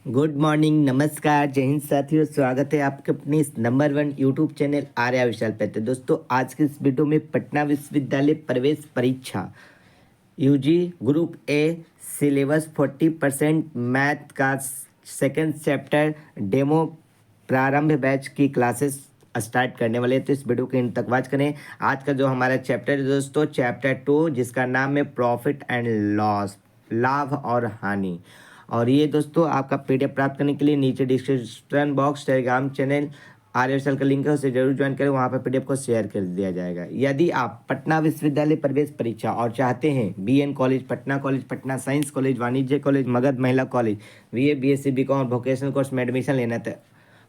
Good morning, नमस्कार, जय हिंद साथियों। स्वागत है आपके अपने इस नंबर 1 यूट्यूब चैनल आर्या विशाल पे। तो दोस्तों, आज के इस वीडियो में पटना विश्वविद्यालय प्रवेश परीक्षा UG group A syllabus 40% math का सेकंड चैप्टर डेमो प्रारंभ बैच की क्लासेस स्टार्ट करने वाले हैं। तो इस वीडियो के इन तक वॉच करें। आज का जो हमारा चैप्टर है दोस्तों, चैप्टर 2, जिसका नाम है प्रॉफिट एंड लॉस, लाभ और हानि। और ये दोस्तों आपका पीडीएफ प्राप्त करने के लिए नीचे डिस्क्रिप्शन बॉक्स टेलीग्राम चैनल आर्यसल का लिंक है, उसे जरूर ज्वाइन करें। वहाँ पर पीडीएफ को शेयर कर दिया जाएगा। यदि आप पटना विश्वविद्यालय प्रवेश परीक्षा और चाहते हैं BN college, Patna science college, वाणिज्य college, Magadh Mahila college, BA, BSc, BCom और वोकेशनल कोर्स में एडमिशन लेना था,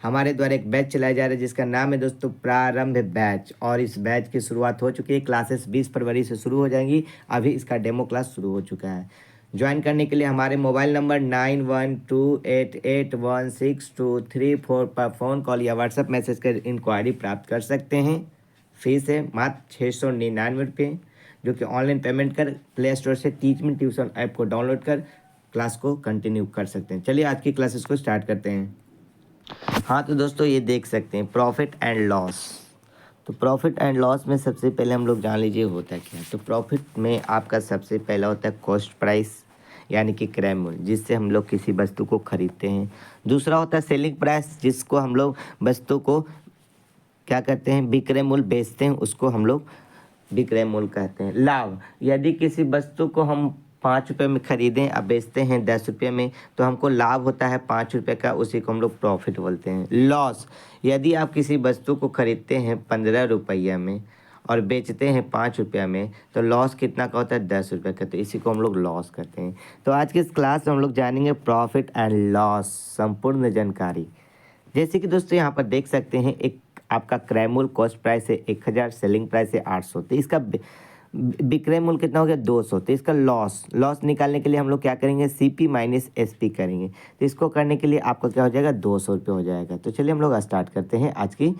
हमारे द्वारा एक बैच चलाया जा रहा है जिसका नाम है दोस्तों प्रारंभ बैच। और इस बैच की शुरुआत हो चुकी है। क्लासेस 20 फरवरी से शुरू हो जाएंगी। अभी इसका डेमो क्लास शुरू हो चुका है। ज्वाइन करने के लिए हमारे मोबाइल नंबर 9128816234 पर फ़ोन कॉल या व्हाट्सएप मैसेज कर इंक्वायरी प्राप्त कर सकते हैं। फीस है मात्र 699 रुपये, जो कि ऑनलाइन पेमेंट कर प्ले स्टोर से टीच मी ट्यूशन ऐप को डाउनलोड कर क्लास को कंटिन्यू कर सकते हैं। चलिए आज की क्लासेस को स्टार्ट करते हैं। हाँ तो दोस्तों, ये देख सकते हैं प्रॉफिट एंड लॉस। तो प्रॉफिट एंड लॉस में सबसे पहले हम लोग जान लीजिए होता है क्या। तो प्रॉफिट में आपका सबसे पहला होता है कॉस्ट प्राइस, यानी कि क्रय मूल्य, जिससे हम लोग किसी वस्तु को खरीदते हैं। दूसरा होता है सेलिंग प्राइस, जिसको हम लोग वस्तु को क्या करते हैं, विक्रय मूल्य बेचते हैं, उसको हम लोग विक्रय मूल्य कहते हैं। लाभ, यदि किसी वस्तु को हम 5 रुपये में खरीदें और बेचते हैं 10 रुपये में, तो हमको लाभ होता है 5 रुपये का, उसी को हम लोग प्रॉफिट बोलते हैं। लॉस, यदि आप किसी वस्तु को खरीदते हैं 15 रुपये में और बेचते हैं 5 रुपये में, तो लॉस कितना का होता है, 10 रुपये का, तो इसी को हम लोग लॉस करते हैं। तो आज की इस क्लास में हम लोग जानेंगे प्रॉफिट एंड लॉस संपूर्ण जानकारी। जैसे कि दोस्तों यहाँ पर देख सकते हैं, एक आपका क्रय मूल्य कॉस्ट प्राइस है 1000, सेलिंग प्राइस है 800, तो इसका विक्रय मूल्य कितना हो गया, 200। तो इसका लॉस निकालने के लिए हम लोग क्या करेंगे, सीपी माइनस एसपी करेंगे। तो इसको करने के लिए आपका क्या हो जाएगा, 200 रुपये हो जाएगा। तो चलिए हम लोग स्टार्ट करते हैं आज की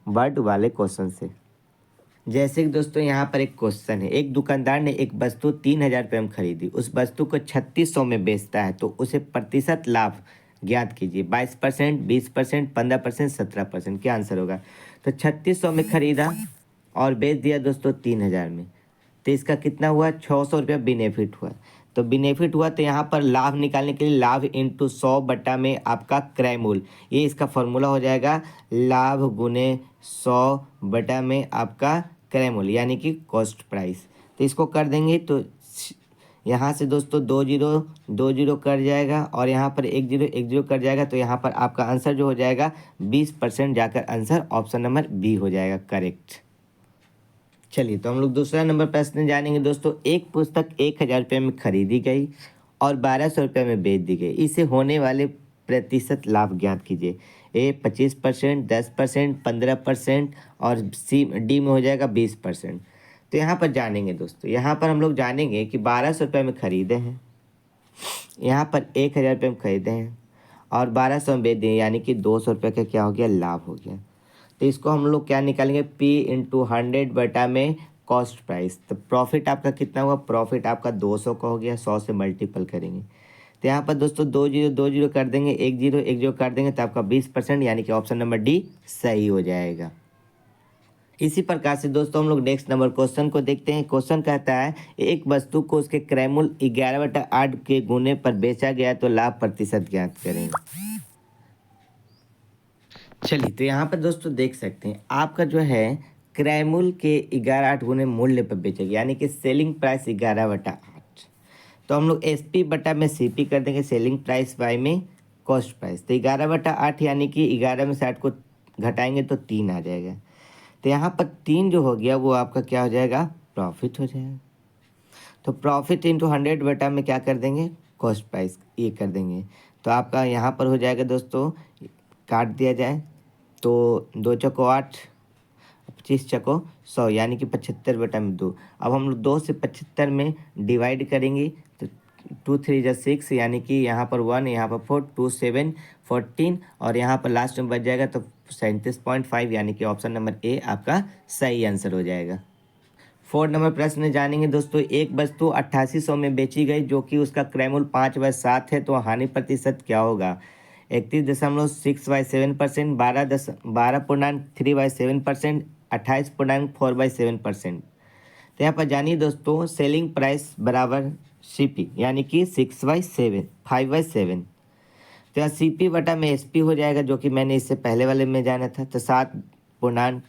वर्ड वाले क्वेश्चन से। जैसे कि दोस्तों यहाँ पर एक क्वेश्चन है, एक दुकानदार ने एक वस्तु 3000 रुपये में खरीदी, उस वस्तु को 3600 में बेचता है, तो उसे प्रतिशत लाभ ज्ञात कीजिए। 22%, 20%, 15%, 17%, क्या आंसर होगा। तो 3600 में खरीदा और बेच दिया दोस्तों 3000 में, तो इसका कितना हुआ, 600 रुपया बेनिफिट हुआ। तो बेनिफिट हुआ, तो यहाँ पर लाभ निकालने के लिए लाभ इंटू 100 बटा में आपका क्रय मूल्य, ये इसका फॉर्मूला हो जाएगा, लाभ गुने 100 बटा में आपका क्रय मूल्य, यानी कि कॉस्ट प्राइस। तो इसको कर देंगे तो यहाँ से दोस्तों 2 जीरो कट जाएगा और यहाँ पर 1 जीरो कट जाएगा। तो यहाँ पर आपका आंसर जो हो जाएगा 20% जाकर आंसर ऑप्शन नंबर बी हो जाएगा करेक्ट। चलिए तो हम लोग दूसरा नंबर प्रश्न जानेंगे दोस्तों। एक पुस्तक 1000 रुपये में खरीदी गई और 1200 रुपये में बेच दी गई, इसे होने वाले प्रतिशत लाभ ज्ञात कीजिए। ए 25%, 10%, 15% और सी डी में हो जाएगा 20%। तो यहाँ पर जानेंगे दोस्तों, यहाँ पर हम लोग जानेंगे कि 1200 रुपये में खरीदे हैं, यहाँ पर 1000 रुपये में खरीदे हैं और 1200 में बेच दिए, यानी कि 200 रुपये का क्या हो गया, लाभ हो गया। तो इसको हम लोग क्या निकालेंगे, P इंटू 100 बटा में कॉस्ट प्राइस। तो प्रॉफिट आपका कितना हुआ, प्रॉफिट आपका 200 का हो गया, 100 से मल्टीपल करेंगे। तो यहाँ पर दोस्तों 2 जीरो कर देंगे, 1 जीरो कर देंगे, तो आपका 20%, यानी कि ऑप्शन नंबर डी सही हो जाएगा। इसी प्रकार से दोस्तों हम लोग नेक्स्ट नंबर क्वेश्चन को देखते हैं। क्वेश्चन कहता है, एक वस्तु को उसके क्रय मूल्य 11/8 के गुने पर बेचा गया, तो लाभ प्रतिशत ज्ञात करेंगे। चलिए तो यहाँ पर दोस्तों देख सकते हैं, आपका जो है क्रय मूल्य के 11/8 गुने मूल्य पर बेचेगा, यानी कि सेलिंग प्राइस 11/8। तो हम लोग एस पी बटा में सी पी कर देंगे, सेलिंग प्राइस बाय में कॉस्ट प्राइस। तो 11/8 यानी कि 11 में से 8 को घटाएंगे तो 3 आ जाएगा। तो यहाँ पर 3 जो हो गया वो आपका क्या हो जाएगा, प्रॉफिट हो जाएगा। तो प्रॉफिट इंटू 100 बटा में क्या कर देंगे, कॉस्ट प्राइस, ये कर देंगे। तो आपका यहाँ पर हो जाएगा दोस्तों, काट दिया जाए तो 2 चौको 8, 25 चको 100, यानी कि 75 बटा में 2। अब हम लोग 2 से 75 में डिवाइड करेंगे तो 2 3 जा 6, यानी कि यहाँ पर 1, यहाँ पर 4, 2 7 14 और यहाँ पर लास्ट में बच जाएगा तो 37.5, यानी कि ऑप्शन नंबर ए आपका सही आंसर हो जाएगा। 4 नंबर प्रश्न जानेंगे दोस्तों। एक वस्तु 8800 में बेची गई जो कि उसका क्रय मूल्य 5/7 है, तो हानि प्रतिशत क्या होगा? 31.6/7%, 12.3/7%, 28.4/7%। तो यहाँ पर जानिए दोस्तों, सेलिंग प्राइस बराबर CP यानी कि 6/7, 5/7। तो यहाँ CP बटा में SP हो जाएगा, जो कि मैंने इससे पहले वाले में जाना था। तो 7/5,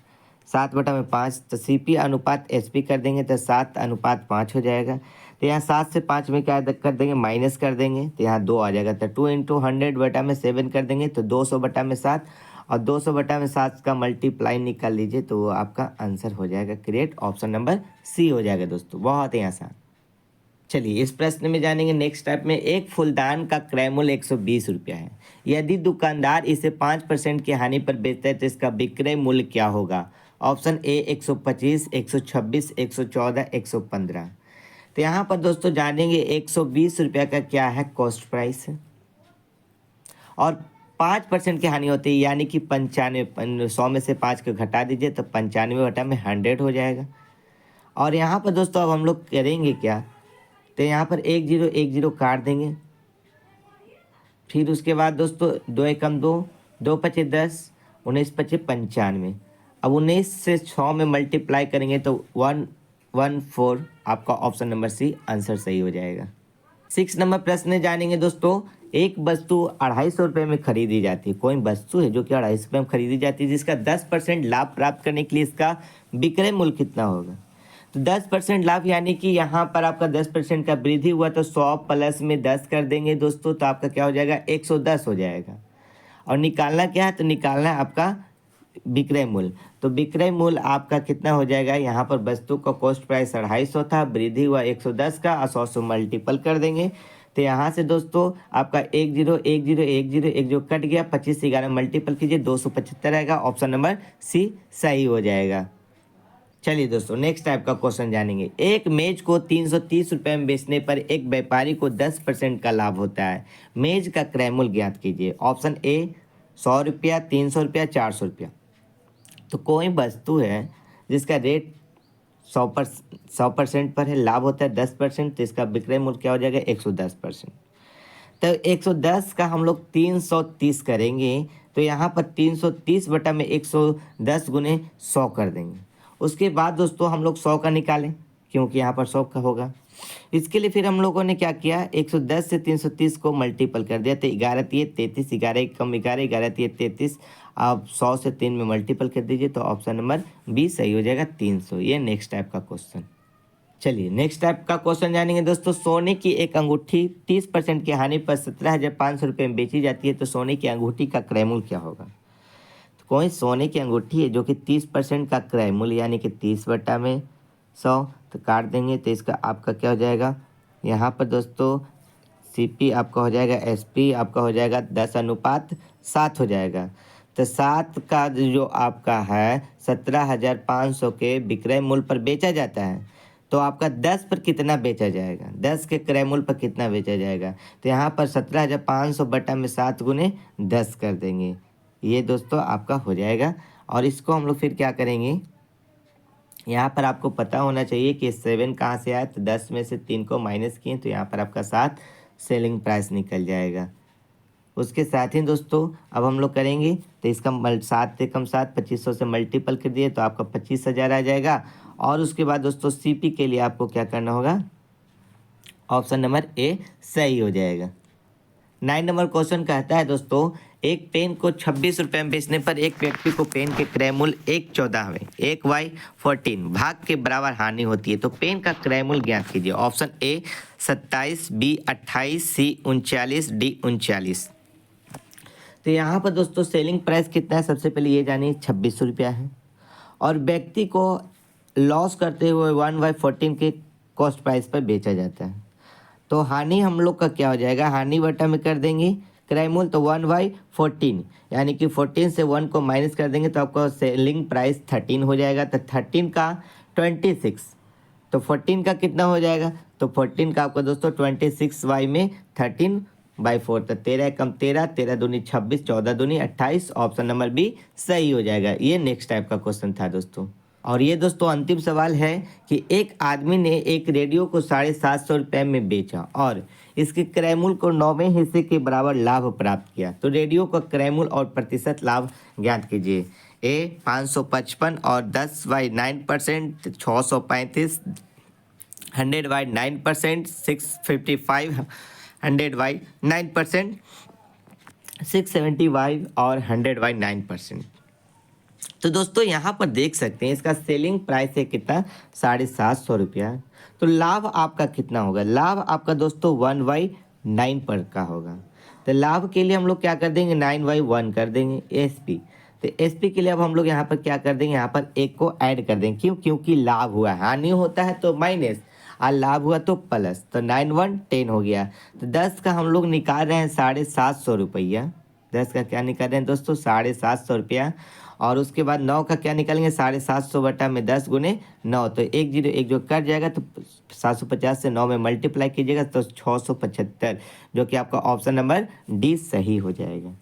तो CP अनुपात SP कर देंगे तो 7/5 हो जाएगा। तो यहाँ 7 से 5 में क्या कर देंगे, माइनस कर देंगे, तो यहाँ 2 आ जाएगा। तो 2 × 100/7 कर देंगे तो 200/7, और 200/7 का मल्टीप्लाई निकाल लीजिए तो वो आपका आंसर हो जाएगा करेक्ट। ऑप्शन नंबर C हो जाएगा दोस्तों, बहुत ही आसान। चलिए इस प्रश्न में जानेंगे नेक्स्ट टाइप में। एक फूलदान का क्रय मूल्य 120 रुपया है। यदि दुकानदार इसे 5% की हानि पर बेचता है तो इसका विक्रय मूल्य क्या होगा? Option A 125, 126, 114, 115। तो यहाँ पर दोस्तों जानेंगे 120 रुपया का क्या है, कॉस्ट प्राइस है, और 5% की हानि होती है यानी कि 95। 100 में से 5 को घटा दीजिए तो 95/100 हो जाएगा। और यहाँ पर दोस्तों अब हम लोग करेंगे क्या, तो यहाँ पर 1010 काट देंगे। फिर उसके बाद दोस्तों 2 एकम 2, 2 पचे 10, 19 पचे 95। अब 19 से 6 में मल्टीप्लाई करेंगे तो 114। आपका ऑप्शन नंबर C आंसर सही हो जाएगा। 6 नंबर प्रश्न जानेंगे दोस्तों। एक वस्तु 250 रुपये में खरीदी जाती है। कोई वस्तु है जो कि 250 रुपये में खरीदी जाती है, जिसका 10% लाभ प्राप्त करने के लिए इसका विक्रय मूल्य कितना होगा? तो 10% लाभ यानी कि यहाँ पर आपका 10% का वृद्धि हुआ तो 100 प्लस में 10 कर देंगे दोस्तों, तो आपका क्या हो जाएगा, 110 हो जाएगा। और निकालना क्या है, तो निकालना है आपका विक्रय मूल्य। तो विक्रय मूल्य आपका कितना हो जाएगा, यहाँ पर वस्तु का कॉस्ट प्राइस 250 था, वृद्धि हुआ 110 का, 100 से मल्टीपल कर देंगे। तो यहाँ से दोस्तों आपका 10 कट गया, 25 से 11 मल्टीपल कीजिए, 275 आएगा। ऑप्शन नंबर C सही हो जाएगा। चलिए दोस्तों नेक्स्ट टाइप का क्वेश्चन जानेंगे। एक मेज को 330 रुपये में बेचने पर एक व्यापारी को 10% का लाभ होता है। मेज का क्रय मूल्य ज्ञात कीजिए। ऑप्शन A 100 रुपया, 300 रुपया, 400 रुपया। तो कोई वस्तु है जिसका रेट 100% पर है, लाभ होता है 10%, तो इसका विक्रय मूल्य क्या हो जाएगा, 110%। तो 110 का हम लोग 330 करेंगे, तो यहाँ पर 330 बटा में 110 गुने 100 कर देंगे। उसके बाद दोस्तों हम लोग 100 का निकालें, क्योंकि यहाँ पर 100 का होगा। इसके लिए फिर हम लोगों ने क्या किया, 110 से 330 को मल्टीपल कर दिया, तो 11 तिये 33, 11 कम 11, 11 तिये 33। आप 100 से 3 में मल्टीपल कर दीजिए तो ऑप्शन नंबर B सही हो जाएगा, 300। ये नेक्स्ट टाइप का क्वेश्चन। चलिए नेक्स्ट टाइप का क्वेश्चन जानेंगे दोस्तों। सोने की एक अंगूठी 30% की हानि पर 17,500 रुपये में बेची जाती है, तो सोने की अंगूठी का क्रय मूल्य क्या होगा? तो कोई सोने की अंगूठी है जो कि 30% का क्रय मूल्य यानी कि 30 बटा में 100, तो काट देंगे तो इसका आपका क्या हो जाएगा, यहाँ पर दोस्तों CP आपका हो जाएगा, SP आपका हो जाएगा 10/7 हो जाएगा। तो 7 का जो आपका है 17,500 के विक्रय मूल्य पर बेचा जाता है, तो आपका 10 पर कितना बेचा जाएगा, 10 के क्रय मूल्य पर कितना बेचा जाएगा? तो यहाँ पर 17,500 बटा में 7 गुने 10 कर देंगे। ये दोस्तों आपका हो जाएगा। और इसको हम लोग फिर क्या करेंगे, यहाँ पर आपको पता होना चाहिए कि 7 कहाँ से आया, तो 10 में से 3 को माइनस किए तो यहाँ पर आपका 7 सेलिंग प्राइस निकल जाएगा। उसके साथ ही दोस्तों अब हम लोग करेंगे तो इसका 7 से कम 7, 2500 से मल्टीपल कर दिए तो आपका 25,000 आ जाएगा। और उसके बाद दोस्तों CP के लिए आपको क्या करना होगा, ऑप्शन नंबर A सही हो जाएगा। 9 नंबर क्वेश्चन कहता है दोस्तों, एक पेन को 26 रुपये में बेचने पर एक व्यक्ति को पेन के क्रय मूल्य 1/14 1/14 भाग के बराबर हानि होती है, तो पेन का क्रय मूल्य ज्ञात कीजिए। Option A 27, B 28, C 39, D 39। तो यहाँ पर दोस्तों सेलिंग प्राइस कितना है, सबसे पहले ये जानिए 26 रुपया है, और व्यक्ति को लॉस करते हुए 1/14 के कॉस्ट प्राइस पर बेचा जाता है। तो हानि हम लोग का क्या हो जाएगा, हानि बटा में कर देंगे क्रय मूल्य, तो 1/14 यानी कि 14 से 1 को माइनस कर देंगे तो आपका सेलिंग प्राइस 13 हो जाएगा। तो 13 का 26, तो 14 का कितना हो जाएगा, तो 14 का आपका दोस्तों 26y में 13/4, तो 13 कम 13, 13 दूनी 26, 14 दूनी 28। ऑप्शन नंबर B सही हो जाएगा। ये नेक्स्ट टाइप का क्वेश्चन था दोस्तों। और ये दोस्तों अंतिम सवाल है कि एक आदमी ने एक रेडियो को 750 रुपये में बेचा और इसके क्रय मूल्य को 9वें हिस्से के बराबर लाभ प्राप्त किया, तो रेडियो का क्रय मूल्य और प्रतिशत लाभ ज्ञात कीजिए। ए 555 और 10/9%, 635, 100/9%, 655, 100/9%, 675 और 100/9%। तो दोस्तों यहाँ पर देख सकते हैं इसका सेलिंग प्राइस है कितना, 750 रुपया। तो लाभ आपका कितना होगा, लाभ आपका दोस्तों 1/9 पर का होगा। तो लाभ के लिए हम लोग क्या कर देंगे, 9/1 कर देंगे एसपी। तो एसपी के लिए अब हम लोग यहाँ पर क्या कर देंगे, यहाँ पर एक को ऐड कर देंगे, क्यों, क्योंकि लाभ हुआ है, हानि होता है तो माइनस और लाभ हुआ तो प्लस, तो 9/1 हो गया। तो 10 का हम लोग निकाल रहे हैं 750 रुपया, 10 का क्या निकाल रहे हैं दोस्तों, 750 रुपया। और उसके बाद 9 का क्या निकालेंगे, 750 बटा में 10 गुने 9, तो 1 0 1 जो कट जाएगा, तो 750 से 9 में मल्टीप्लाई कीजिएगा तो 675, जो कि आपका ऑप्शन नंबर डी सही हो जाएगा।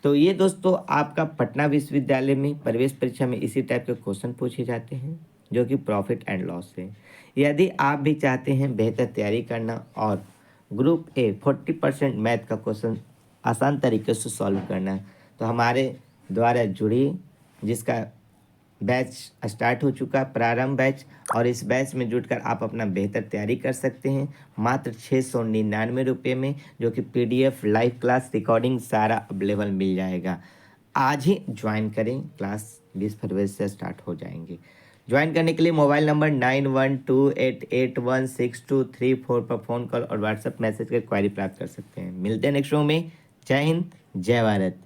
तो ये दोस्तों आपका पटना विश्वविद्यालय में प्रवेश परीक्षा में इसी टाइप के क्वेश्चन पूछे जाते हैं, जो कि प्रॉफिट एंड लॉस है। यदि आप भी चाहते हैं बेहतर तैयारी करना और ग्रुप ए 40% मैथ का क्वेश्चन आसान तरीके से सॉल्व करना, तो हमारे द्वारा जुड़िए, जिसका बैच स्टार्ट हो चुका है, प्रारंभ बैच, और इस बैच में जुड़कर आप अपना बेहतर तैयारी कर सकते हैं मात्र 699 रुपये में, जो कि PDF लाइव क्लास रिकॉर्डिंग सारा अवेलेबल मिल जाएगा। आज ही ज्वाइन करें, क्लास 20 फरवरी से स्टार्ट हो जाएंगे। ज्वाइन करने के लिए मोबाइल नंबर 9128816234 पर फ़ोन कॉल और व्हाट्सएप मैसेज कर क्वारी प्राप्त कर सकते हैं। मिलते हैं नेक्स्ट शो में। जय हिंद, जय भारत।